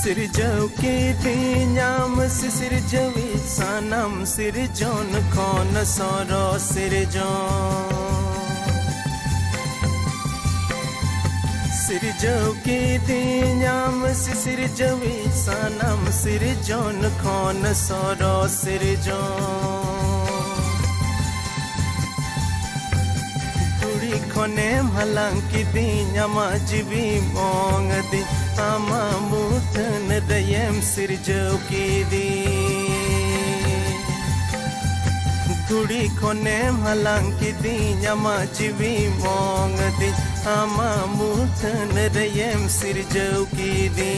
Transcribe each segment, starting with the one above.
सिरजौ के दिन्याम सिरजवी सनम सिरजोन खोन सोरो सिरजो सिरजौ के दिन्याम सिरजवी सनम सिरजोन खोन सोरो सिरजो खने मलंग की दिन्यामा जीवी मोंग दी आमा मुठन दयम सिरजौ की दी गुड़ी खने मलंग की दिन्यामा जीवी मोंग दी आमा मुठन दयम सिरजौ की दी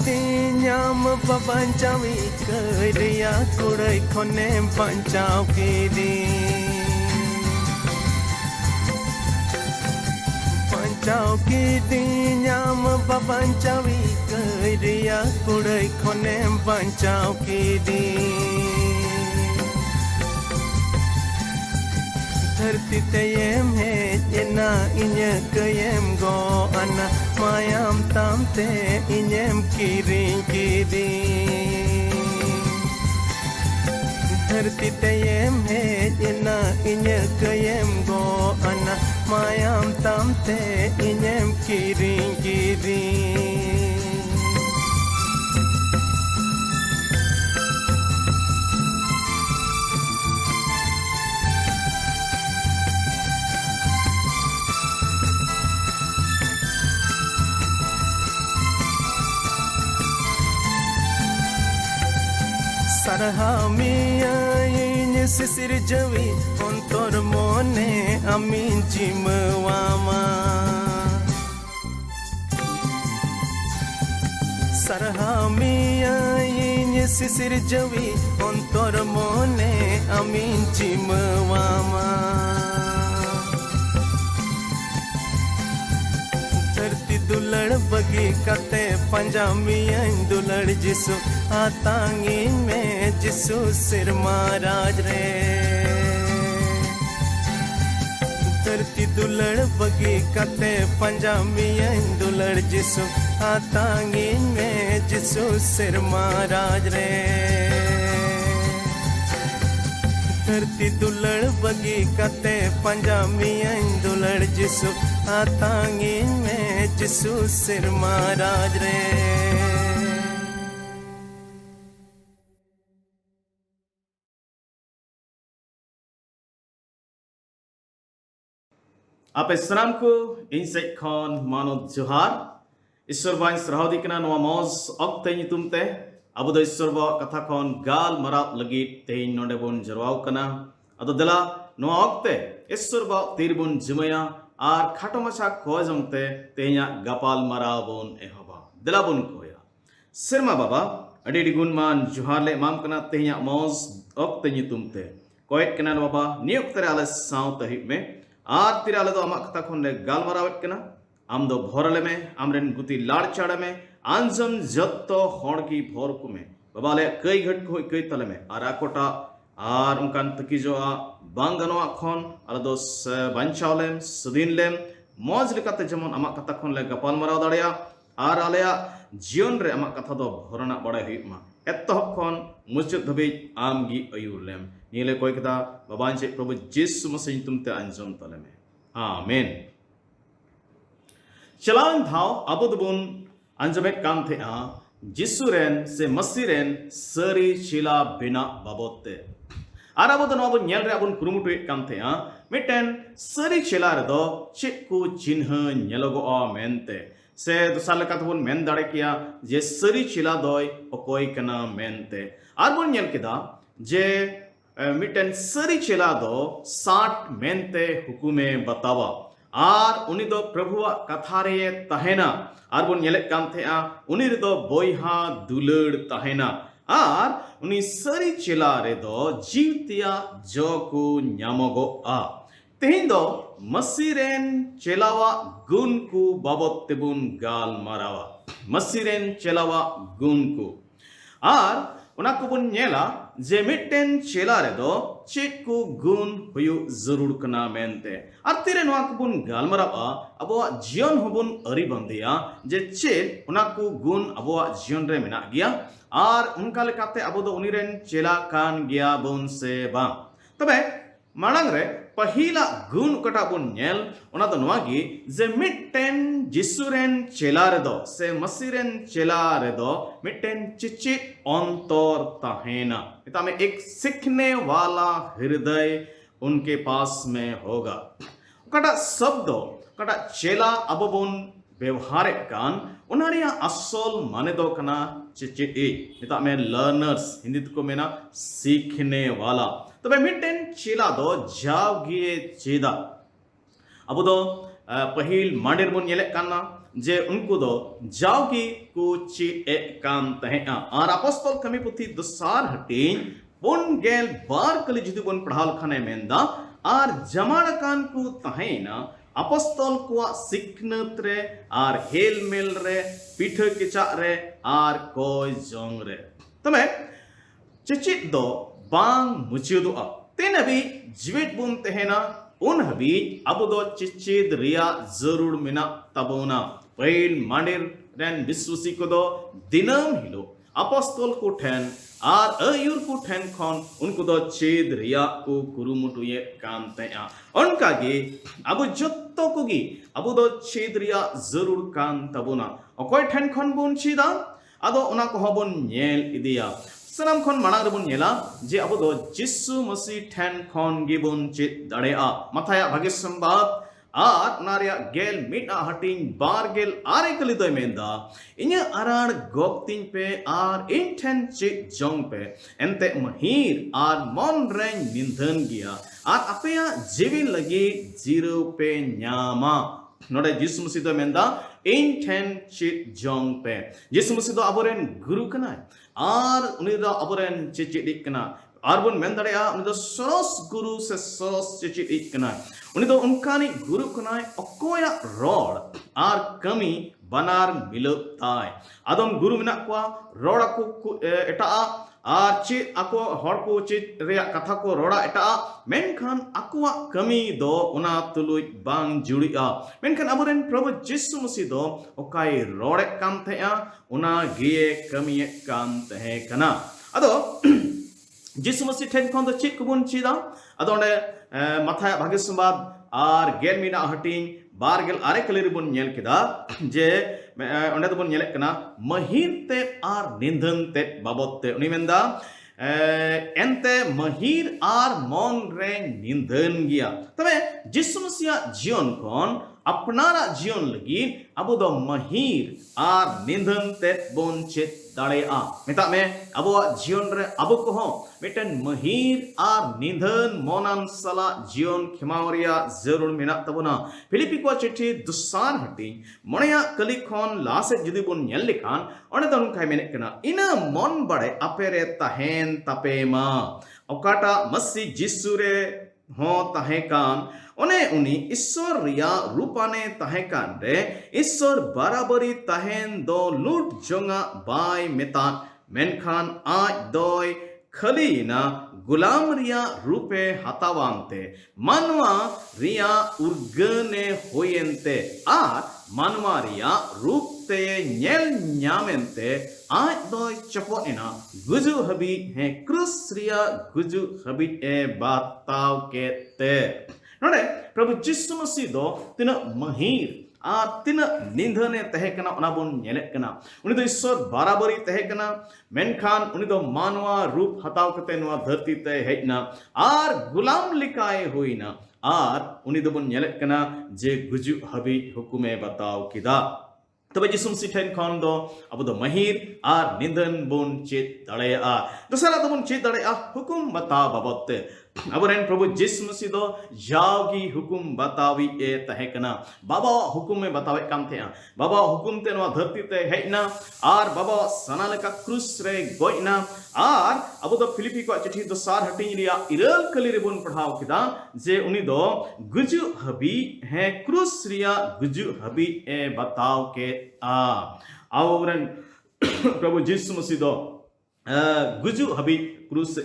दिन्याम बबंचावी करिया कुड़ै खने बंचाव की दी बंचाव की दिन्याम बबंचावी करिया कुड़ै खने बंचाव की दी धरती तेयम है जना इन्य कयम गो अना मायाम तामते इन्यम किरिं की दी धरती तेयम है जना इन्य कयम गो अना मायाम तामते इन्यम किरिं की दी Sarhamia ini sirjawi ontor mone amin jimwama Sarhamia ini sirjawi ontor mone amin jimwama धरती दुलड़ बगी कते पंजामियां दुलड़ जिसु आतांगी में जिसु सिर महाराज रे धरती दुलड़ बगी कते पंजामियां दुलड़ जिसु आतांगी में जिसु सिर महाराज रे धरती दुलड़ बगी कते पंजामियां दुलड़ जिसु आतांगी में जिसु सिर महाराज रे Apa senam ku insek kon manut johar Iswar bain serahudi kena noa moz okte nyutum te Abu do Iswar ba katha kon gal marap lagi tehin nonde bon jarwau kana Ado dela noa okte Iswar ba tirbun jumaya ar khato macha khojam te tehnya gapal marabon ehoba dela bon koya Sirma baba adi digun man johar le mam kana tehnya moz okte nyutum te koet kena baba niok tere ala saw tahib me आर तिराले दो अमा कथा खोन ले गाल मरावट कना आम दो भोरले में आमरेन गुती लाड़ चाड़ा में आंजम जत्तो होड़ की भोर को में बाबाले कई घट को कई तले में आर आकोटा आर उनकान तकी जो आ बांगनो खोन आला दो बंचावलेम सुदीनलेम मौज लिकाते जमन अमा कथा खोन ले गपाल मराव दाड़िया आर आलेया जीवन रे अमा कथा दो भोरना बड़े हुईमा एत्तहब खोन मुचाद धबिज आमगी अयुरलेम नीले कोई कदा बाबान से प्रभु यीशु मसीह तुमते अंजम तले में आमीन चलान थाव अबुदबुन अंजमेट काम थे आ यीशु रेन से मसीह रेन सरी चिला बिना बाबोते आर अबुद नोबु न्यल रे अबुन कुरुमुटु काम थे आ मिटेन सरी चिला रे दो चिकु चिन्ह न्यलगो आ मेनते से दुसार लेकातबुन मेन दाड़े किया जे सरी चिला दोय ओकोय कना मेनते आर बुन न्यल किदा जे मिटन सरी चिला दो 60 मेनते हुकुमे बतावा आर उनी दो प्रभुआ कथा रे तहेना आर बोन नेले कान थेआ उनी रे दो बोयहा दुलड़ तहेना आर उनी सरी चेला रे दो जीवतिया जो को ᱧᱟᱢᱚᱜᱚᱜ आ तेहिं दो मसीरेन चेलावा गुण को बाबत तेबुन गाल मारावा मसीरेन चेलावा गुण को आर उना को बुन नेला जे मिटेन चेला रे दो चेक को गुण हुयु जरूर कना मेनते आर तिरे नवा को बुन गाल मारावा अबवा जीवन होबुन अरी बंदिया जे चेक उना को गुण अबवा जीवन रे मेना गया आर उनका लेकाते अबो दो उनिरेन चेला कान गया बुन से बा तबे मांग रे पहिला गुण कटा बुन नेल उना दो नवा गी जे मिटेन जिसुरेन चेला रे दो से मसीरेन चेला रे दो मिटेन चिचित अंतर तहेना इता में एक सीखने वाला हृदय उनके पास में होगा कटा शब्द कटा चेला अब बुन व्यवहार कान उनारिया असल माने दो कना चिचित इता में लर्नर्स हिंदी को मेना सीखने वाला तबे मिटेन चेला दो जावगिए चेदा अब दो पहिल मांडेर बुन नेले काना जे उनको दो जावगी को ची ए कान तहेआ आर अपostol कमी पुथी दुसार हटिन बुन गेल बार कली जुदी बुन पढ़ाल खाने मेंदा आर जमाण कान को तहेना अपostol को सिखनत रे आर हेल मेल रे पीठ किचा रे आर कोय जोंग रे तमे चिचित दो बांग मुचिदुआ तेन हबी जीवित बुन तहेना उन हबी अब दो चिचिद रिया जरूर मिना तबोना पहिल मांडेर रेन विश्वासी को दो दिनम हिलो अपostol को ठेन आर अयुर को ठेन खन उनको दो चेद रिया को कुरुमुटुये काम तया उनका गे अब जत्तो को गी अब दो चेद रिया जरूर कान तबोना अकोय ठेन खन बुन चीदा अदो उना को हबुन नेल इदिया सनम खन मांग रेबुन नेला जे अब दो जिसु मसीह ठेन खन गिबुन चित दाड़ेआ माथाया भाग्य संबाद आर नारिया गेल मिटा हटिंग बार गेल आरे कली दोय मेंदा इन्या आराण गोक्तिन पे आर इन ठेन चित जोंग पे एंते महीर आर मन रें निंधन गया आर अपेया जीवी लगी जीरो पे न्यामा नोडे जिसु मसीह दो मेंदा इन ठेन चित जोंग पे जिसु मसीह दो अबोरेन गुरु कना आर उनी दो अबोरेन चिचिदिक कना आर बुन मेन दड़ेया उनी दो सरस गुरु से सरस चिचिदिक कना उनी दो उनकानी गुरु कना अकोया रोड आर कमी बनार मिलताय आदम गुरु मिना को रोड को एटा आर चित अको हर को चित रेया कथा को रोड़ा एटा मेनखान अकुआ कमी दो उना तुलुज बांग जुड़िया मेनखान अबोरेन प्रभु जिसु मसीह दो ओकाय रोड़े काम थेया उना गिए कमी काम तहे कना अदो जिसु मसीह ठेन खन दो चित कुबुन चीदा अदो ने माथा भाग्य संबाद आर गेल मीना हटिंग बार गेल आरे कलेरी बुन नेल केदा जे ओंडे दो बुन नेले कना महीन ते आर निंधन ते बाबत ते उनी मेंदा एंते महीर आर मन रे निंधन गया तबे जिसु मसीह जीवन कोन अपनारा जीवन लगी अब दो महीर आर निंधन ते बोन चित दाड़ेआ मेता में अब जीवन रे अब को हो मिटन महीर आर निंधन मोनन सला जीवन खिमावरिया जरूर मेना तबना फिलिपी को चिट्ठी दुसार हटी मणया कली खन लासे जुदी बुन नेल लिखान ओने दन काय मेने कना इना मन बड़े अपेरे तहेन तपेमा ओकाटा मसी जिसु रे हो तहे कान ओने उनी ईश्वर रिया रूपाने तहे कान रे ईश्वर बराबरी तहेन दो लूट जोंगा बाय मेतान मेनखान आज दोय खलीना गुलाम रिया रूपे हतावांते मानवा रिया उर्गने होयेंते आर मानवा रिया रूप ते नेल न्यामेंते आज दोय चपोइना गुजु हबी है क्रूस रिया गुजु हबी ए बाताव केते नोडे प्रभु जिसु मसीह दो तिना महीर आ तिन निंधने तहे कना ओना बोन नेले कना उनी दो ईश्वर बराबरी तहे कना मेनखान उनी दो मानवा रूप हताव कते नवा धरती ते हेजना आर गुलाम लिकाय होइना आर उनी दो बोन नेले कना जे गुजु हबी हुकुमे बताव किदा तबे जिसु मसीह ठेन खन दो अब दो महीर आर निंधन बोन चित दड़ेआ दोसरा दो बोन चित दड़ेआ हुकुम बता बाबत अबरेन प्रभु जिस मसीह दो जाओगी हुकुम बतावी ए तहेकना बाबा हुकुम में बतावे काम थे बाबा हुकुम ते नवा धरती ते हेना आर बाबा सना लेका क्रूस रे गोइना आर अब दो फिलिपी को चिट्ठी दो सार हटिंग रिया इरल कली रे बुन पढ़ाव किदा जे उनी दो गुजु हबी है क्रूस रिया गुजु हबी ए बताव के आवरन प्रभु जिस मसीह दो गुजु हबी क्रूस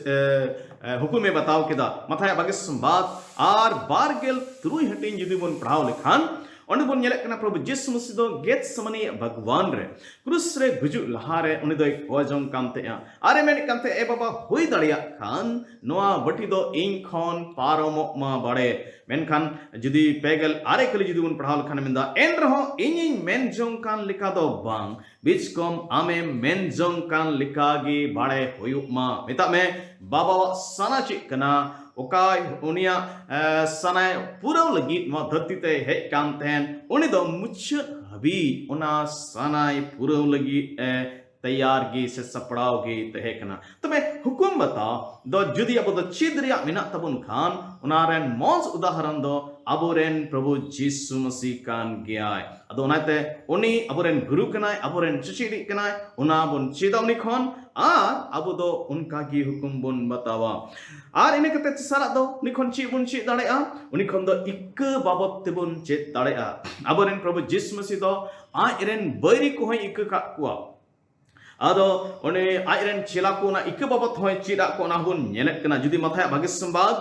हुकुम में बताव किदा मथाया बागे संबाद आर बारगेल तुरुई हटिंग जुदी बुन पढ़ाव लेखान उन बुन नेले कना प्रभु जिस मसीह दो गेट समनी भगवान रे क्रूस रे गुजु लहा रे उनी दो कोजों कामते आरे मेन कामते ए बाबा हुई दड़िया खान नोआ बटी दो इन खन पारमो मा बड़े मेनखान जुदी पेगल आरे कली जुदी बुन पढ़ाव लेखान मेंदा एन रहो इन मेन जों कान लिखा दो बांग बीच कम आमे मेन जों कान लिखागी बड़े हुयु मा मिता में बाबा सना चिक कना ओकाय उनिया सनाय पूरा लगी मा धरती ते हे काम तेन उनी दो मुछ हबी उना सनाय पूरा लगी तैयार गी से सपड़ाव गी तहे कना तमे हुकुम बता दो जुदी अब दो चिदरिया मिना तबुन खान उनारेन मौज उदाहरण दो अबोरेन प्रभु यीशु मसीह कान गयाय अदो उनाते उनी अबोरेन गुरु कनाय अबोरेन चिचिडी कनाय उना बुन चिदावनी खन आर अब दो उनका की हुकुम बुन बतावा आर इने कते सारा दो निखन ची बुन ची दाड़ेया उनी खन दो इक बाबत ते बुन चेत दाड़ेया अबोरेन प्रभु यीशु मसीह दो आइरेन बैरी को हई इक का कुआ आदो उनी आइरेन चिला को ना इक बाबत हई चिदा को ना बुन नेलेत कना जुदी माथाया भाग्य संवाद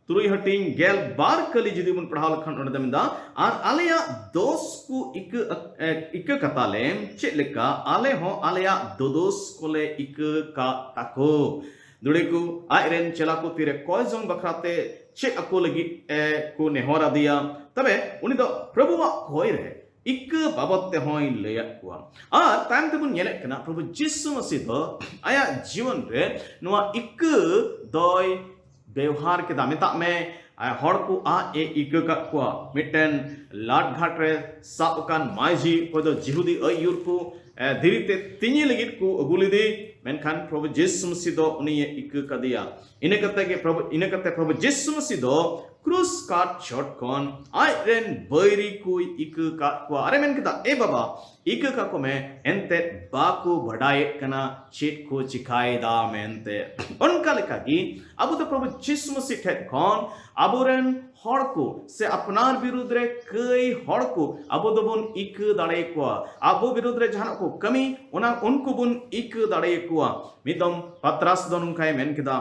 तुरुई हटिंग गेल बार कली जुदी बुन पढ़ाव लखन उन दमिंदा आर आलेया दोस को इक कतालेम चेलेका आले हो आलेया दोदोस कोले इक का ताको दुड़े को आइरेन चला को तीरे कोजों बखराते चे अको लगी को नेहोरा दिया तबे उनी दो प्रभुवा कोई रहे इक बाबत ते होई लेया कुआ आर टाइम ते बुन नेले कना प्रभु यीशु मसीह दो आया जीवन रे नोआ इक दोय व्यवहार के दामिता में हड़ को ए इक का कुआ मिटन लाट घाट रे सापकान माइजी को दो जिहुदी अयुर को धीरीते तिनी लगित को अगुलिदी मेनखान प्रभु यीशु मसीह दो उनी इक का दिया इने कते प्रभु यीशु मसीह दो क्रूस काट शॉट कौन आइरेन बैरी कोई इक का को अरे मेन किता ए बाबा इक का को मैं एंते बाको बढ़ाए कना चेत को चिखाए दा मेनते उनका लेखा की अब तो प्रभु यीशु मसीह ठे कौन अबोरेन हड़ को से अपनार विरुद्ध रे कई हड़ को अबो दोबुन इक दाड़े को अबो विरुद्ध रे जहां को कमी उना उनको बुन इक दाड़े को मिदम पत्रास दोन काय मेन किता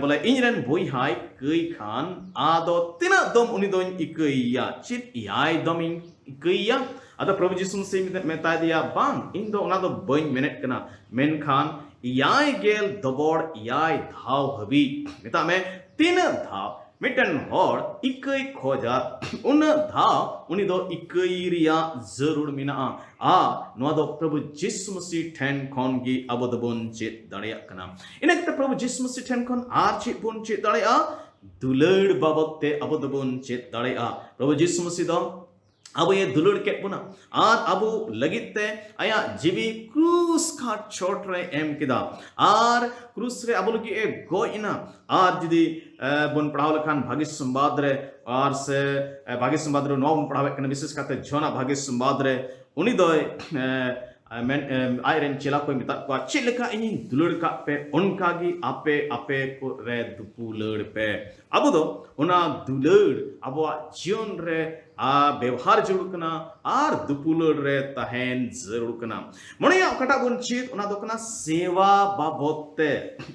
बोले इनरेन बोई हाय कई खान आदो तिना दम उनी दोन इकइया चित याय दम इकइया अदा प्रभु यीशु मसीह मेता दिया बांग इन दो उना दो बइन मिनट कना मेन खान याय गेल दबोड़ याय धाव हबी मेता में तीन धाव मिटन हर इकई खोजा उन धाव उनी दो इकई रिया जरूर मिना नोआ दो प्रभु यीशु मसीह ठेन खन गी अब दबुन चेत दाड़िया कना इने कते प्रभु यीशु मसीह ठेन खन आर चेत बुन चेत दाड़िया दुलड़ बाबत ते अब दबुन चेत दाड़िया प्रभु यीशु मसीह दो अब ये दुलड़ के पुना आर अब लगित ते आया जीवी क्रूस का छोट रे एम किदा आर क्रूस रे अब लगी ए गोइना आर जिदी बुन पढ़ाव लखान भाग्य संवाद रे आर से भाग्य संवाद रे नौ पढ़ावे कने विशेष करते जोना भाग्य संवाद रे उनी दो आइरेन चेला को मिता को चिलका इन दुलड़ का पे उनका गी आपे आपे को रे दुपुलड़ पे अब दो उना दुलड़ अब जीवन रे व्यवहार जरूर कना आर दुपुलड़ रे तहेन जरूर कना मणिया कटा बुन चित उना दो कना सेवा बाबते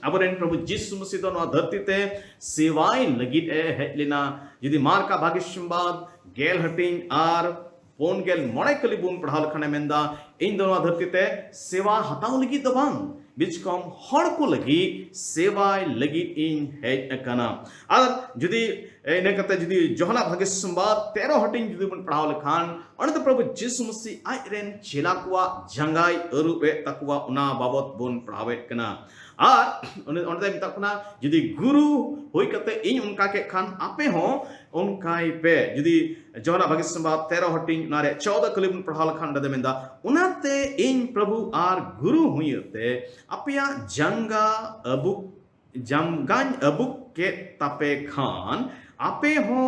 अबरेन प्रभु यीशु मसीह दो नवा धरती ते सेवाई लगित ए हेलिना यदि मार का भाग्य संवाद गेल हटिंग आर पोन गेल मोड़े कली बुन पढ़ाव लखाने मेंदा इन दोनों धरती ते सेवा हताव लगी तो बांग बीच कम हड़ को लगी सेवा लगी इन हेज कना आर जुदी इने कते जुदी जोहना भाग्य संवाद 13 हटिंग जुदी बुन पढ़ाव लखान और तो प्रभु यीशु मसीह आइरेन चेला कुआ जंगाई अरुबे तकुआ उना बाबत बुन पढ़ावे कना आर उनते मिता कना जुदी गुरु होई कते इन उनका के खान आपे हो उनकाई पे जुदी जोहना भाग्य संवाद 13 हटिंग नारे 14 कली बुन पढ़ाव लखान दे मेंदा उनाते इन प्रभु आर गुरु हुईते अपया जंगा अबुक जमगान अबुक के तापे खान आपे हो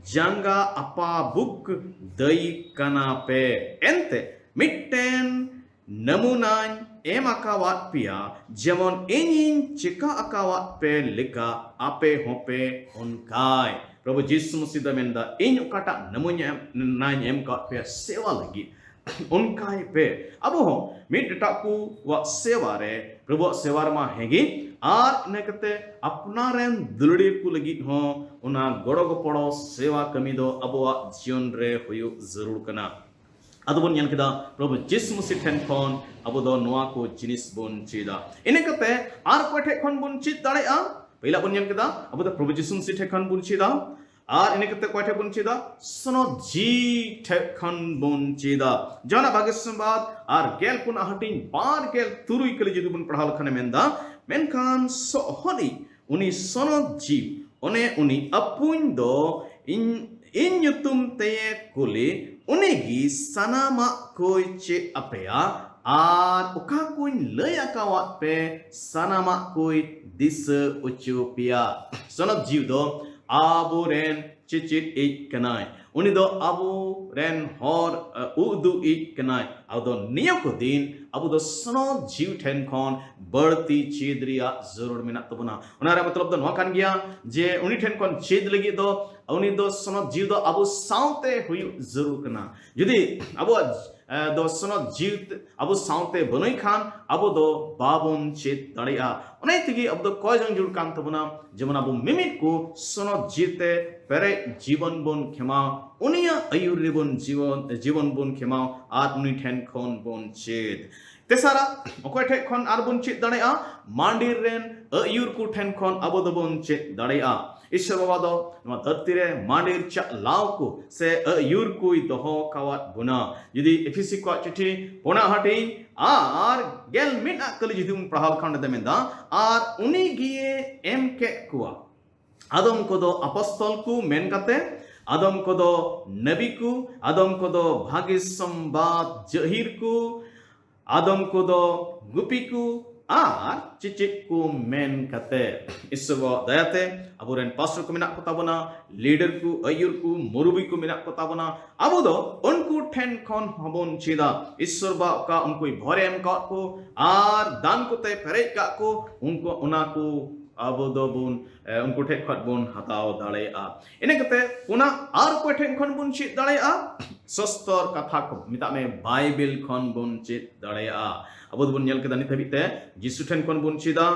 जंगा अपा बुक दई कना पे एंते मिट्टेन नमूनान एम अकावात पिया जेमन इन चिका अकावात पे लिका आपे होपे उनकाय प्रभु यीशु मसीह दा मेंदा इन उकाटा नमूना नाइन एम का पे सेवा लगी उनकाय पे अब हो मिट टाकू व सेवा रे प्रभु सेवा मा हेगी आर नेकते अपना रेन दुलड़ी को लगी हो उना गोड़ो गोपड़ो सेवा कमी दो अबवा जीवन रे हुयु जरूर कना अदबन यान किदा प्रभु यीशु मसीह ठेन खन अबो दो नोआ को जिनिस बोन चीदा इने कते आर कोठे खन बोन चीद दाड़े आ पहिला बन यान किदा अबो दो प्रभु यीशु मसीह ठेन बोन चीदा आर इने कते कोठे बोन चीदा सनो जी ठेन बोन चीदा जाना भाग्य संवाद आर गेल पुना हटिन बार गेल तुरुई कली जदि बोन पढ़ाल खने मेंदा मेनखान सो होनी उनी सनो जी ओने उनी अपुन दो इन युतुम ते कुली उनेगी सनामा कोई चे अपेया आर उका कोई लय अकावात पे सनामा कोई दिस उचुपिया सनब जीव दो आबो रेन चिचिट एक कनाय उनी दो आबो रेन हर उदु एक कनाय अब दो नियो को दिन अब दो सनो जीव ठेन खन बढ़ती चेदरिया जरूर मिना तबना उनारे मतलब दो नोकान गया जे उनी ठेन खन चेद लगी दो उनी दो सनो जीव दो अब साउते हुई जरूर कना यदि अब दो सनो जीव अब साउते बनोई खान अब दो बाबुन चेद दड़िया उन्हें तिगी अब दो कोई जंग जुड़ कान तबना जमन अब मिमिट को सनो जीवते पेरे जीवन बोन खेमा उनिया अयुर बोन जीवन बोन खेमा आर उनी ठेन खन बोन चेद तेसारा ओकोय ठेन खन are bone Chand दड़िया मांडीर rain Ayur को ठेन खन अब दो बोन चेद दड़िया ईश्वर बाबा दो नवा धरती रे मांडीर चा लाव को से अयुर कोई दोहो कावात बुना यदि एफिसी को चिठी पोना हटी आर गेल मिना कली जदि उन पढ़ाल खंड देमेंदा आर उनी गिए एम के कुआ आदम को दो अपस्तल को मेन कते आदम को दो नबी को आदम को दो भाग्य संवाद जहीर को आदम को दो गुपी को आर चिचिक को मेन कते ईश्वर दयाते अबुरेन पास्टर को मिना को ताबना लीडर को अयुर को मुरुबी को मिना को ताबना अब दो उनको ठेन खन हबन चीदा ईश्वर बा का उनको भरे एम का को आर दान को ते पेरे का को उनको उना को अब दो बुन उनको ठेक खत बुन हताव दाड़े आ इने कते उना आर को ठेन खन बुन चीत दाड़े आ सस्तर कथा को मिता में बाइबल खन बुन चीत दाड़े आ अब बुन नेल केदा नित हबिते यीशु ठेन खन बुन चीदा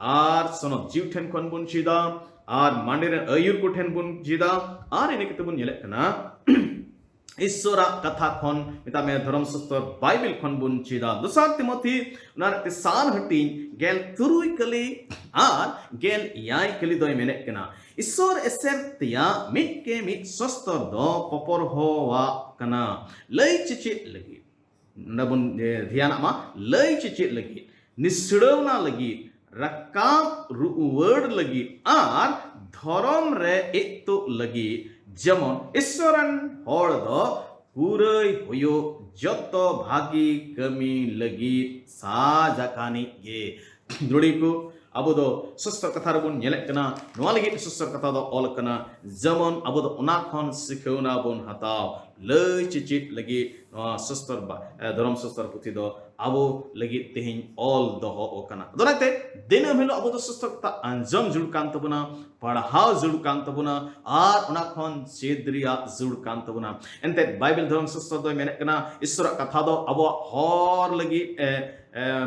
आर सनो जीव ठेन खन बुन चीदा आर मांडीर अयुर को ठेन बुन चीदा आर इने कते बुन नेले कना ईश्वरा कथा खन मिता में धर्म शास्त्र बाइबल खन बुन चीदा दुसार तिमोथी उनार ते सान हटी गेल तुरुई कली आर गेल याई कली दोय मेने कना ईश्वर एसर तिया मिट के मिट सस्तर दो पपर होवा कना लई चिचित लगी नबुन ध्यान मा लई चिचित लगी निसड़वना लगी रकाम रुवर्ड लगी आर धर्म रे एकतो लगी जेमन ईश्वरन हर दो पुरई होयो जतो भागी कमी लगी साजाकानी गे दुड़ी को अब दो सस्तर कथा रबुन नेले कना नोआ लगी सस्तर कथा दो ऑल कना जेमन अब दो उना खन सिखौना बुन हताव लई चिचित लगी नोआ सस्तर धर्म सस्तर पुथि दो अब लगी तेहिं ऑल दोहो ओकना दोनाते दिन हेलो अब दो सस्तर कथा अंजम जुड़ कान तबना पढ़ाव जुड़ कान तबना आर उना खन चेदरिया जुड़ कान तबना एंते बाइबल धर्म सस्तर दो मेने कना ईश्वर कथा दो अब हर लगी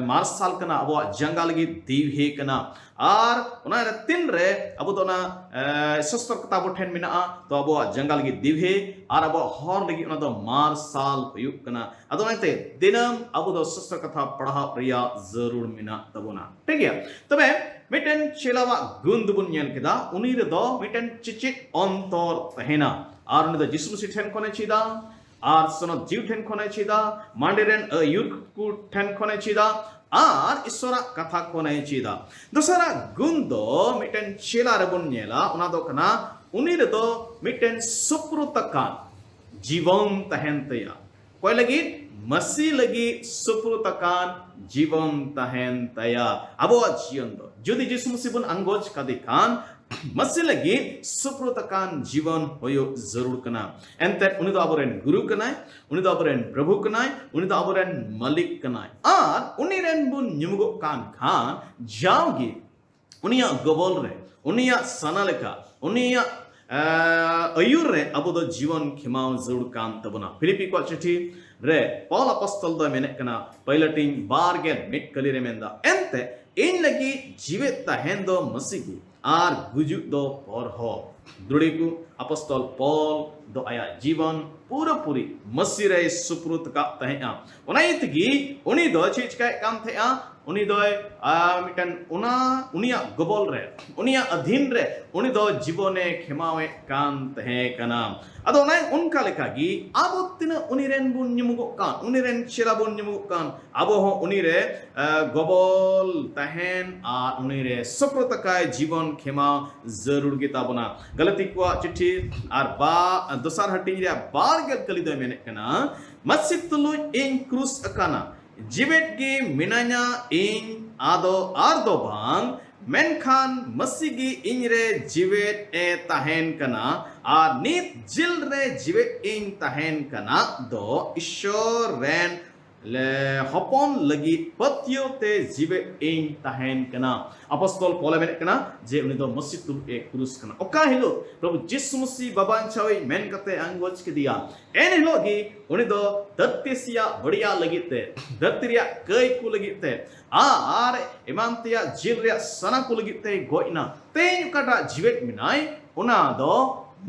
मार्शल कना अब जंगा लगी दीव कना आर उना तीन रे अब तो ना सस्तर कथा बो ठेन मिना तो अब जंगा लगी दीव आर अब हर लगी उना तो मार्शल हुयुक कना अदोनाते दिनम अब तो सस्तर कथा पढ़ा रिया जरूर मिना तबोना ठीक है तबे मिटन चेलावा गुण दुबुन नेल केदा उनी रे दो मिटन चिचित अंतर तहेना आर उनी दो यीशु मसीह ठेन कोने चीदा आर सनो जीव ठेन खोने चीदा मांडेरेन अयुर को ठेन खोने चीदा आर ईश्वरा कथा खोने चीदा दोसरा गुण दो मिटन चेला रबुन नेला उना दो कना उनी रे दो मिटन सुप्रुतकान जीवन तहेन तया कोई लगी मसी लगी सुप्रुतकान जीवन तहेन तया अबो जीवन दो जदि यीशु मसीह बुन अंगोज कदी खान मसी लगी सुप्रतकान जीवन होयो जरूर कना एंते उनी दो आबोरेन गुरु कनाय उनी दो आबोरेन प्रभु कनाय उनी दो आबोरेन मालिक कनाय आर उनी रेन बुन nyumugo kan खान जावगी उनिया गबल रे उनिया सनालेका उनिया अयुर रे अबो दो जीवन खिमाव जरूर काम तबना फिलिपी को चिठी रे पौल अपॉस्टल दो मेने कना पाइलटिंग बारगेन मिट कली रे मेंदा एंते इन लगी जीवित तहन दो मसीगी आर गुजु दो पर हो दुड़ीकु अपॉस्टल पौल दो आया जीवन पूरा पूरी मसी रे सुप्रुत का तहया उनाइतगी उनी दो चीज का काम थे उनी दो मिटन उनिया गबल रे उनिया अधीन रे उनी दो जीवने खेमावे कान तहे कना अदो नाय उनका लेखागी आबो तिन उनी रेन बुन nyumugo kan उनी रेन चेला बुन nyumugo kan आबो हो उनी रे गबल तहन आ उनी रे सुप्रतकाय जीवन खेमा जरूर गिता बना गलती को चिट्ठी आर बा दोसार हटिंग रे बार गेल कली दो मेने कना मस्जिद तुलु इन क्रूस अकाना जीवेट गी मिनाnya इन आदो आर दो बांग मेनखान मसीगी इन रे जीवेट ए तहन कना आर नित जिल रे जीवेट इन तहन कना दो ईश्वर रेन ले हपन लगी पतियो ते जीवे इन तहन कना अपॉस्टल पौल मेन कना जे उनी दो मसीह तुल ए क्रूस कना ओका हिलो प्रभु यीशु मसीह बाबान छावे मेन कते अंगोच के दिया एन हिलो गी उनी दो दत्तिसिया बढ़िया लगिते दत्तिरिया कई को लगिते आर इमानतिया जिल रे सना को लगिते गोइना तेन कटा जीवेट मिनाय उना दो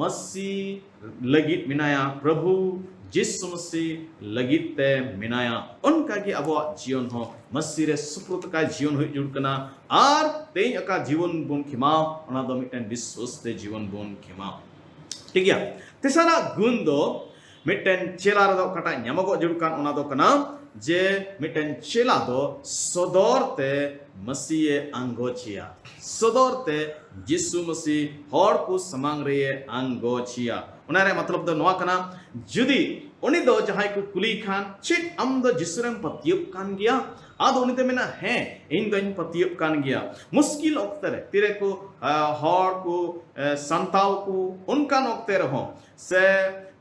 मसीह लगित मिनाया प्रभु यीशु मसीह लगिते मिनाया उनका की अब जीवन हो मसीह रे सुप्रत का जीवन हो जुड़कना आर तेन का जीवन बुन खिमा उना दो मिटन विश्वास ते जीवन बुन खिमा ठीक है तेसारा गुण दो मिटन चेला रो कटा ᱧᱟᱢᱚᱜᱚ जुड़कान उना दो कना जे मिटन चेला दो सदोरते मसीह अंगोचिया सदोरते यीशु मसीह हर को समांग रे अंगोचिया उनारे मतलब दो नवा कना जुदी उनी दो जहां को कुली खान चिट अम दो जिसरम पतियप कान गया आदो उनी ते मेना है इन दो पतियप कान गया मुश्किल ओक्तरे तिरे को हर को संताव को उनका नोक्ते रहो से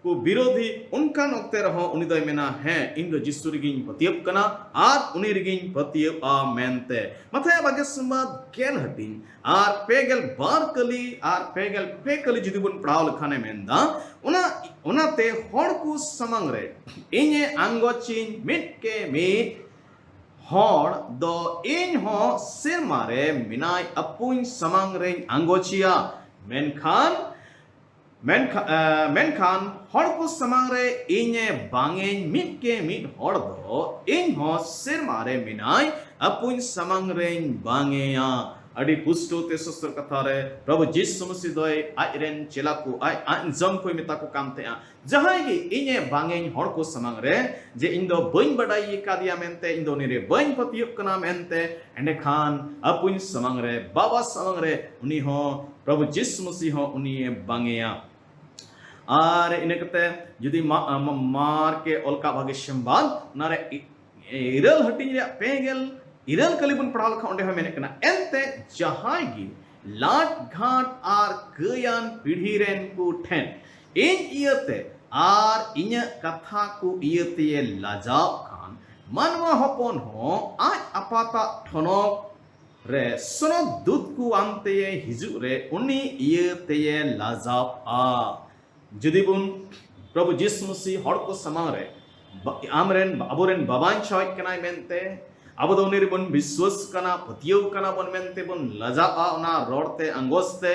को विरोधी उनका नोक्ते रहो उनी दो मेना है इन दो जिसुर गिन पतियप कना आर उनी रिगिन पतियप आ मेनते मथाया बागे सुमा गेल हटिन आर पेगल बार कली आर पेगल पेकली जुदी बुन पढ़ाव लखाने मेंदा उना ते हर को समंग रे इने अंगोचिन मिट के मिट हर दो इन हो सेमारे मिनाय अपुन समंग रे अंगोचिया मेनखान हर को समंग रे इने बांगे मिट के मिट हर दो इन हो सेमारे मिनाय अपुन समंग रे बांगेया अड़ी पुष्टो ते सस्त्र कथा रे प्रभु यीशु मसीह दोय आइरेन चेला को जम कोई मेता को काम थे जहां गे इने बांगे हर को समंग रे जे इन दो बइन बडाई का दिया मेनते इन दो निरे बइन पतियप कना मेनते एंडे खान अपुन समंग रे बाबा समंग रे उनी हो प्रभु यीशु मसीह हो उनी बांगेया आर इने कते जुदी मार के ओलका भागे संबाल नारे इरल हटिन रे पेगल इरल कलिबुन पढ़ाल खा ओंडे मेने कना एंते जहां गी लाट घाट आर गयान पीढ़ी रेन को ठेन इन इयते आर इन्य कथा को इयते लाजाव खान मानवा हपन हो आज अपाता ठनक रे सनो दूत को आनते हिजु रे उनी इयते लाजाव आ जुदी बुन प्रभु यीशु मसीह हर को समांग रे आमरेन अबोरेन बाबान छाय कनाय मेनते अब दो उनी बन विश्वास कना पतियो कना बन मेनते बन लजा आ ना रोडते अंगोस्ते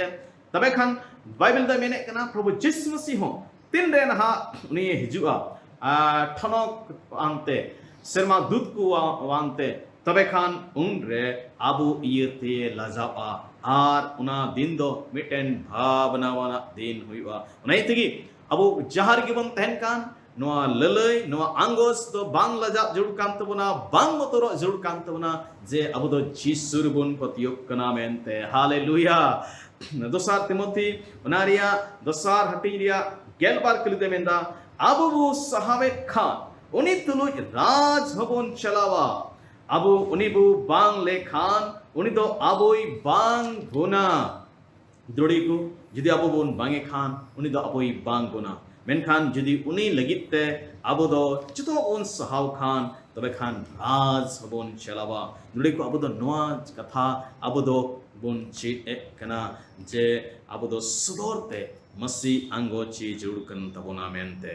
तबे खान बाइबल दा मेने कना प्रभु यीशु मसीह हो तीन रे नहा उनी हिजुआ ठनक आनते शर्मा दूत को वानते तबे खान उन रे आबू इयते लजा आ आर उना दिन दो मिटेन भावना वाला दिन हुआ उनाई तगी अब जहार के बन तहन कान नोआ ललय नोआ आंगोस तो बांग लजा जुड़ कान तबना बांग मतरो जुड़ कान तबना जे अब दो जीसुर बुन पतियो कना मेनते हालेलुया दोसार तिमोथी उनारिया दोसार हटिरिया गेलबार कलिदे मेंदा अबु सहावे खान उनी तुलु राज हबन चलावा अबु उनी बु बांग ले खान उनी दो अबोई बांग गुना द्रोड़ी को जुदी अब बोन बांगे खान उन्हीं दो अपोई बांग बोना मेनखान जुदी उन्हीं लगित ते अब दो जुतो उन सहाव खान तबे खान राज बोन चलावा द्रोड़ी को अब दो नवाज कथा अब दो बोन चीट एक कना जे अब दो सुदोरते मसी आंगो ची जुड़ कन तबोना मेनते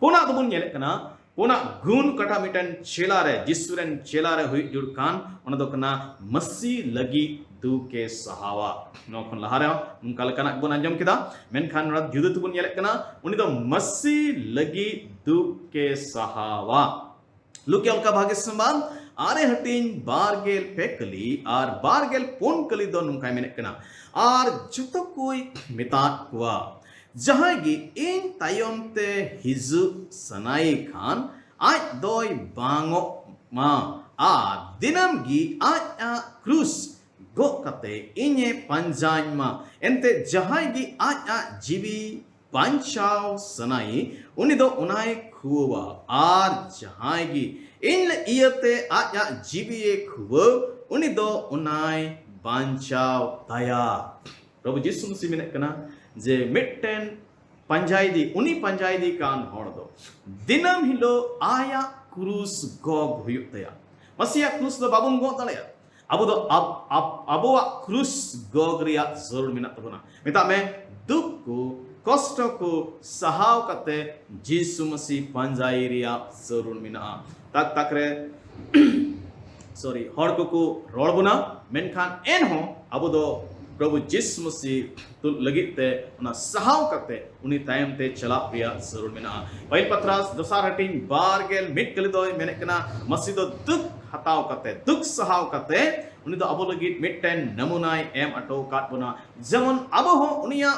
पोना तो बोन येले कना पोना गुण कटा मिटन चेलारे जिसुरन चेलारे हुई जुड़ कान उन दो कना मसी लगी दू के सहावा नो खन लहारे उनका लकना बोन अंजम किदा मेनखान रत जुदु तुबुन येले कना उनी दो मसी लगी दू के सहावा लुके उनका भाग्य संबाद आरे हटिन बारगेल पेकली आर बारगेल पोन कली दो नुकाय मेने कना आर जुतो कोई मितात कुआ जहां गी इन तायम ते हिजु सनाई खान आज दोय बांगो मा आ दिनम गी आज आ क्रूस गो कते इन्हे पंजान मा एंते जहां गी आज आ जीवी पंचाव सनाई उनी दो उनाय खुवा आर जहां गी इन इयते आज आ जीवी खुवा उनी दो उनाय पंचाव दया प्रभु यीशु मसीह मेने कना जे मिट्टेन पंजायदी उनी पंजायदी कान होड़ दो दिनम हिलो आया क्रूस गोग हुयुतया मसीहा क्रूस दो बाबुन गो दलया अब दो अबोआ क्रूस गोग रिया जरूर मिना तबना मिता में दुख को कष्ट को सहाव कते यीशु मसीह पंजाई रिया जरूर मिना तक तक रे सॉरी हड़ को रोड़ बुना मेनखान एन हो अब दो प्रभु यीशु मसीह तो लगिते उना सहाव करते उन्हीं टाइम ते चला पिया जरूर मिना पहिल पत्रास दोसार हटिन बारगेल मिट कली दो मेने कना मसीह दो दुख हताव करते दुख सहाव करते उन्हीं दो अबो लगित मिटन नमुनाय एम अटो काट बना जेमन अबो हो उनिया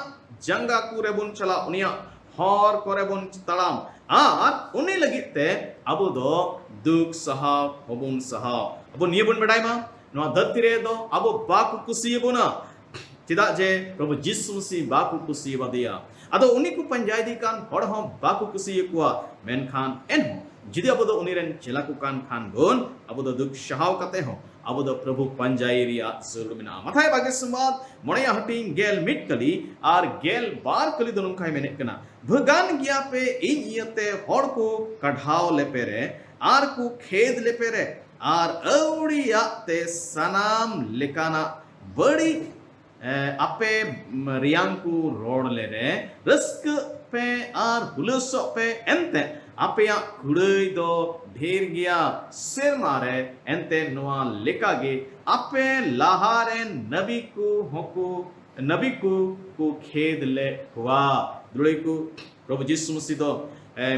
जंगा कुरे बुन चला उनिया हर करे बुन तड़ाम आर उन्हीं लगिते अबो दो दुख सहाव होबुन सहाव अबो निये बुन बडाय मा नो धरती रे दो अबो बाकु कुसी बुना चिदा जे प्रभु यीशु मसीह बाकु कुसी बदिया अदो उनी को पंजायती कान हड़ हो बाकु कुसी कुआ मेनखान एन हो जिदि अब दो उनी रेन चेला को कान खान बोन अब दो दुख सहाव कते हो अब दो प्रभु पंजाई रिया जरूर मिना मथाय बागे संवाद मोणया हटिंग गेल मिट कली आर गेल बार कली दोनों खाय मेने कना भगान गया पे इन इयते हड़ को कढ़ाव लेपे रे आर को खेद लेपे रे आर औड़िया ते सनाम लेकाना बड़ी आपे रियांकु रोड ले रे रस्क पे आर हुलसो पे एंते आपे या कुड़ई दो ढेर गया सिर मारे एंते नुआ लेका गे आपे लाहारे नबी को खेद ले हुआ दुड़ई को प्रभु यीशु मसीह दो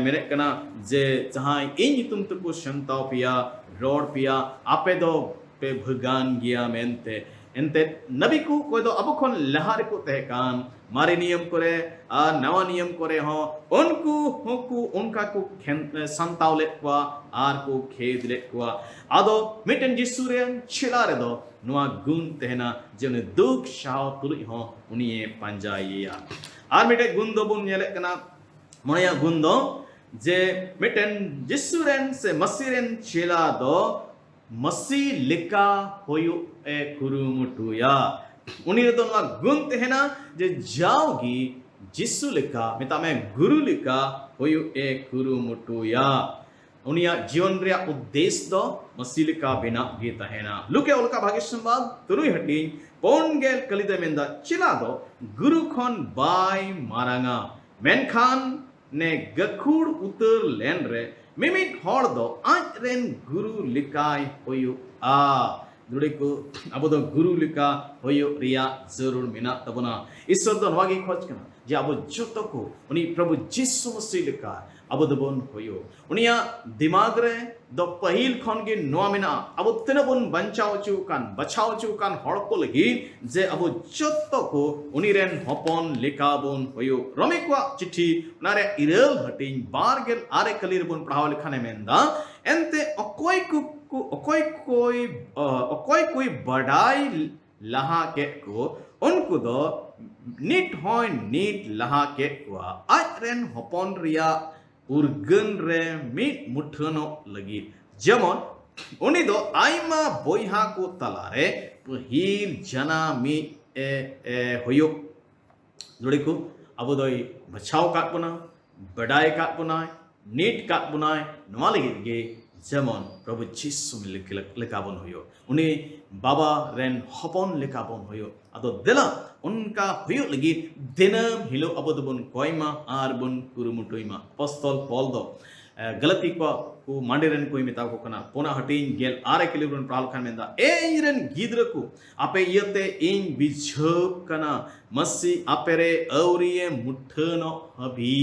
मेरे कना जे जहां इन तुम तो को शंताव पिया रोड पिया आपे दो पे भगान गया मेंते एंते नबी को कोई दो अब खन लहार को तहकान मारे नियम करे आ नवा नियम करे हो उनको उनका को संताव ले कुआ आर को खेद ले कुआ आदो मिटन जिसुरेन छिलारे दो नुआ गुण तेहना जने दुख शाव तुलि हो उनिए पंजाइया आर मिटे गुण दो बुन नेले कना मोया गुण दो जे मिटन जिसुरेन से मसीरेन छिला दो मसी लिका होयु ए कुरुमुटुया उनी तो ना गुण तेहना जे जाओगी जिसु लिका मिता में गुरु लिका होयु ए कुरुमुटुया उनिया जीवन रे उद्देश्य दो मसी लिका बिना गे तहेना लुके ओलका भाग्य संवाद तुरुई हटी पोनगेल कलिदे मेंदा चिला दो गुरु खन बाय मारांगा मेनखान ने गखुड़ उतर लेन रे मिमिट हड़ दो आज रेन गुरु लिकाय होयु आ दुड़े को अब दो गुरु लिका होयु रिया जरूर मिना तबना ईश्वर दो नवागी खोज कना जे अब जोतो को उनी प्रभु यीशु मसीह लिका अब दबन होयु उनिया दिमाग रे दो पहिल खन गे नवा मिना अब तिनबन बचाव चुकान हड़ को लगी जे अब जोतो को उनी रेन हपन लिका बन होयु रोमी को चिट्ठी नारे इरेल हटिन बारगेल आरे कलीर बन पढ़ाव लिखाने मेंदा एंते अकोई कोई बड़ाई लहा के को उनको दो नीट लहा के को आज रेन हपन रिया उर्गन रे मिट मुठनो लगी जेमन उनी दो आइमा बोइहा को तलारे पहिल जना मी होयो जुड़ेको अब दोई बचाव काट बना बड़ाई काट बनाए नीट काट बनाए नवा लगी गे जेमन प्रभु जिसु लेकाबन हुयो उन्हें बाबा रेन हपन लेकाबन हुयो अदो दिला उनका हुयो लगी दिनम हिलो अब दबन कोइमा आर बन कुरुमुटोइमा पस्तल पॉल दो गलती को मांडेरन कोई मिता को कना पोना हटिन गेल आरे किलोग्राम प्राल खान मेंदा एरन गिद्र को आपे यते इन बिझो कना मसी आपेरे औरिये मुठनो हबी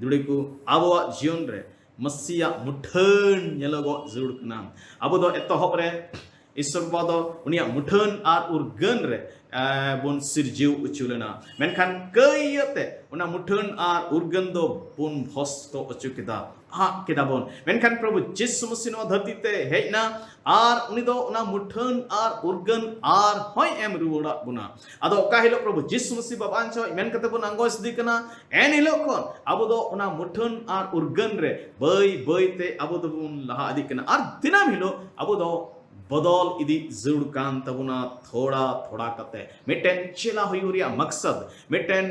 दुड़ी को आबो जीवन रे मसीया मुठन नेलोगो जरूर कना आबो दो एतो हप रे ईश्वर बाबा उनिया मुठन आर उर्गन रे बन सिरजिव उचुलेना मेनखान कयते उना मुठन आर उर्गन दो बन भस्तो अचुकेदा आ केदाबन मेनखान प्रभु जिसु मसीह नो धरती ते हेजना आर उनी दो उना मुठन आर उर्गन आर होय एम रुवड़ा बुना आदो का हिलो प्रभु जिसु मसीह बाबान छो मेन कते बन अंगोस दिकना एन हिलो कोन आबो दो उना मुठन आर उर्गन रे बय बय ते आबो दो बन लहा दिकना आर दिनाम हिलो आबो दो बदल इदी जरूर कान तबुना थोड़ा थोड़ा कते मिटेन चेला हुयुरिया मकसद मिटेन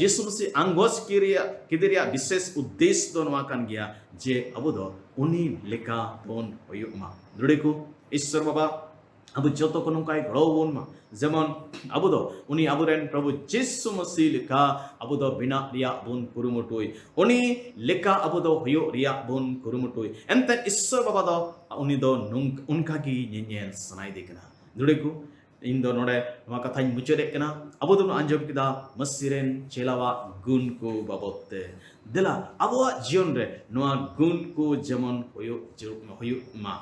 जिसु मसीह अंगोस किरिया विशेष उद्देश्य दो नवा कान गया जे अबो दो उनी लेका बोन हुयुमा दुड़ेको ईश्वर बाबा अब जोतो को नंकाय गड़ोवन मा जेमन अब दो उनी अबुरेन प्रभु जिसु मसीह लेका अब दो बिना रिया बोन कुरुमुटोय उनी लेका अब दो हुयो रिया बोन कुरुमुटोय एंते ईश्वर बाबा दो उनी दो उनका की नेनेल सनाई देखना दुड़ेको इन दो नोडे नवा कथा मुचरे कना अब दो अंजम किदा मसीरेन चेलावा गुण को बाबते दिला अब जीवन रे नवा गुण को जमन होयो मा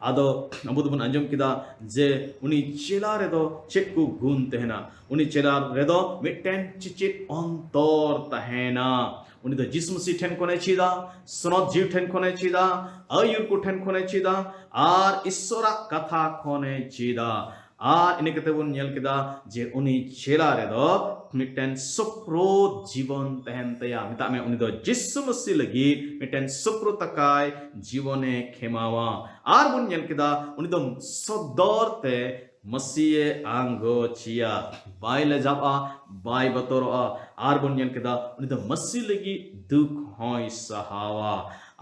आदो अब दो अंजम किदा जे उनी चेला रे दो चेक को गुण तहना उनी चेला रे दो मिटेन चिचित अंतर तहना उनी दो जिसु मसीह ठेन कोने चीदा सनद जीव ठेन कोने चीदा अयुर को ठेन कोने चीदा आर ईश्वरा कथा कोने चीदा इने कते बन नेल केदा जे उनी चेला रे दो मिटेन सुप्रो जीवन तहन तया मिता में उनी दो जिसु मसीह लगी मिटेन सुप्रो तकाय जीवने खेमावा आर बन नेल केदा उनी दो सदरते मसीह आंगो चिया बाय ले जाबा बाय बतोरा आर बन नेल केदा उनी दो मसीह लगी दुख होय सहावा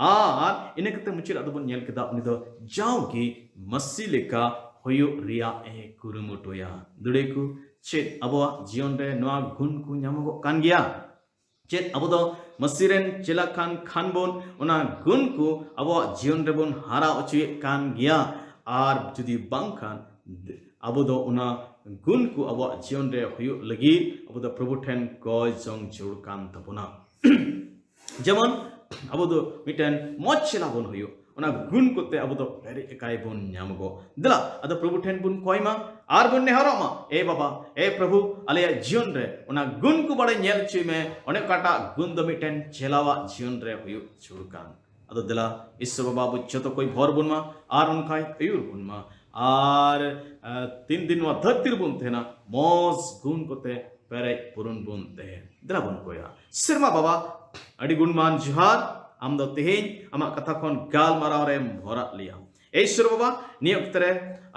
आर इने कते मुचिर अदो बन नेल केदा उनी दो जाओगी मसीह लेका होयो रिया ए कुरुमुटोया दुड़ेको चेत अबो जीवन रे नवा गुण को नामगो कान गया चेत अबो दो मसीरेन चेला खान बोन उना गुण को अबो जीवन रे बोन हारा उचुए कान गया आर जुदी बांग खान अबो दो उना गुण को अबो जीवन रे होयो लगी अबो दो प्रभु ठेन गय जंग जोड़ कान तबुना जेमन अबो दो मिटेन मच चेला बोन होयो उना गुण कोते अब तो पेरे एकाई बोन न्यामगो दिला अद प्रभु ठेन बुन कोइमा आर बुन नेहरोमा ए बाबा ए प्रभु आले जीवन रे उना गुण को बड़े नेल छि में ओने काटा गुण द मिटेन चेलावा जीवन रे हुयु छुरकान अद दिला ईश्वर बाबा बुच्छ तो कोई भोर बुनमा आर उनकाई अयुर बुनमा आर 3 दिन वा धरतिर बुन थेना मोस गुण कोते पेरे पुरुन बुन ते दिला बुन कोया सिरमा बाबा अडी गुणमान जुहार आम दो तेहेन आमा कथा खन गाल माराव रे भरा लिया ईश्वर बाबा नियक्तरे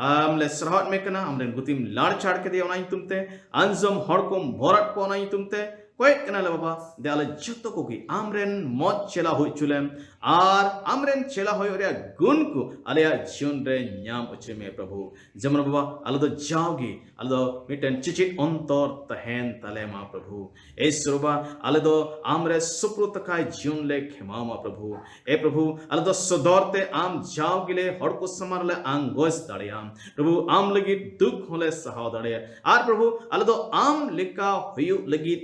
आमले सरहत में कना हमरे गुतिम लाड़ छाड़ के दिया नाई तुमते अंजम हड़कोम भरत को नाई तुमते कोई कना ले बाबा दे आले जत्तो को की आमरेन मौत चला होय चुलेम आर आमरेन चला होय रे गुण को आले जीवन रे न्याम उचे में प्रभु जमन बाबा आले दो जाओगी आले दो मिटन चिचित अंतर तहन तले मा प्रभु ईश्वर बाबा आले दो आमरे सुप्रतकाय जीवन ले खेमा मा प्रभु ए प्रभु आले दो सदरते आम जाओगिले हड़को समारले आंगोस दाड़ियाम प्रभु आम लगी दुख होले सहा दाड़िया आर प्रभु आले दो आम लेका होयो लगी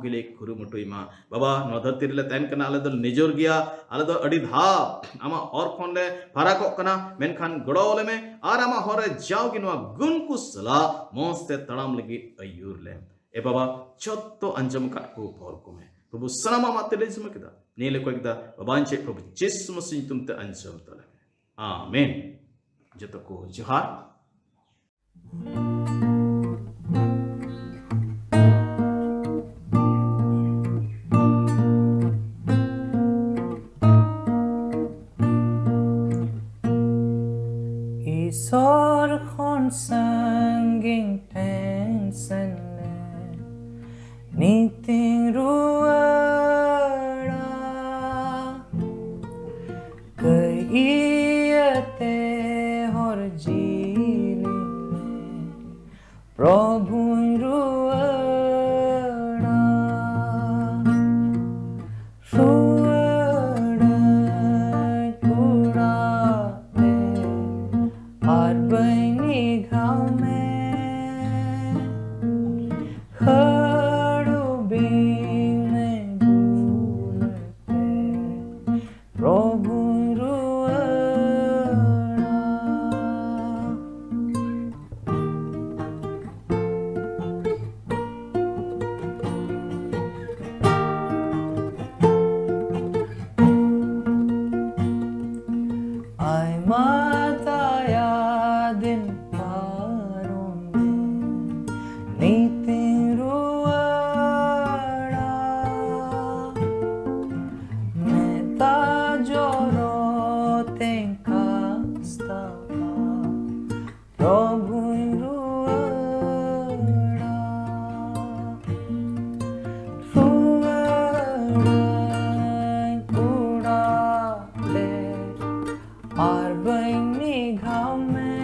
गिले कुरुमुटुइमा बाबा नो धरती रे तैन कना आले दो निजोर गया आले दो अडी धा आमा और फोन ले फराको कना मेनखान गड़ोले में आर आमा होरे जाओगी नो गुण को सला मोस्ते तड़ाम लगी अयूर ले ए बाबा चत्तो अंजम का को भोर को में प्रभु सलामा माते ले जम किदा नीले को किदा बाबा इंचे प्रभु जिसु मसीह तुमते अंजम तले आमीन जतो को जोहार Sanging tension niti Iete horjilile Prabhun ruada Ruada kurate Arbaini ghame Khadu bing mein bhulate Prabhun ruada Ay mataya din paron nitin ruada Meta joro tenkasta Prabhun ruada Ruada kurate Arbaini ghame